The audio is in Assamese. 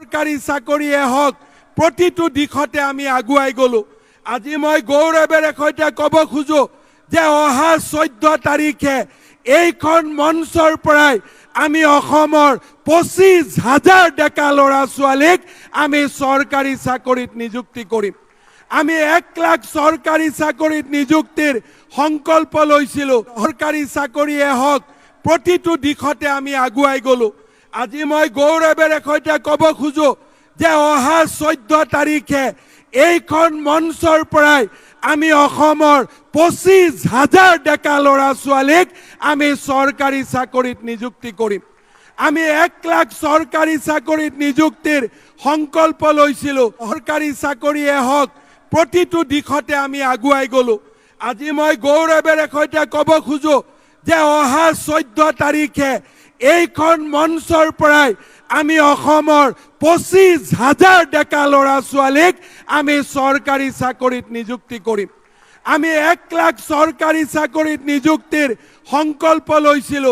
চৰকাৰী চাকৰিয়ে হওক প্ৰতিটো দিশতে আমি আগুৱাই গলো। আজি মই গৌৰৱেৰে সৈতে ক'ব খোজো যে অহা 14 তাৰিখে এইখন মঞ্চৰ পৰাই আমি অসমৰ 25,000 ডেকা ল'ৰা ছোৱালীক আমি চৰকাৰী চাকৰিত নিযুক্তি কৰিম। আমি 1 লাখ চৰকাৰী চাকৰিত নিযুক্তিৰ সংকল্প লৈছিলো। চৰকাৰী চাকৰিয়ে হওক প্ৰতিটো দিশতে আমি আগুৱাই গলো। আজি মই গৌৰৱেৰে সৈতে ক'ব খোজো যে অহা 14 তাৰিখে এইখন মঞ্চৰ পৰাই আমি অসমৰ 25,000 ডেকা ল'ৰা ছোৱালীক আমি চৰকাৰী চাকৰিত নিযুক্তি কৰিম। আমি 1 লাখ চৰকাৰী চাকৰিত নিযুক্তিৰ সংকল্প লৈছিলো। চৰকাৰী চাকৰিয়ে হওক প্ৰতিটো দিশতে আমি আগুৱাই গলো। আজি মই গৌৰৱেৰে সৈতে ক'ব খোজো যে অহা 14 তাৰিখে এইখন মঞ্চৰ পৰাই আমি অসমৰ 25,000 ডেকা ল'ৰা ছোৱালীক আমি চৰকাৰী চাকৰিত নিযুক্তি কৰিম। আমি 1 লাখ চৰকাৰী চাকৰিত নিযুক্তিৰ সংকল্প লৈছিলো।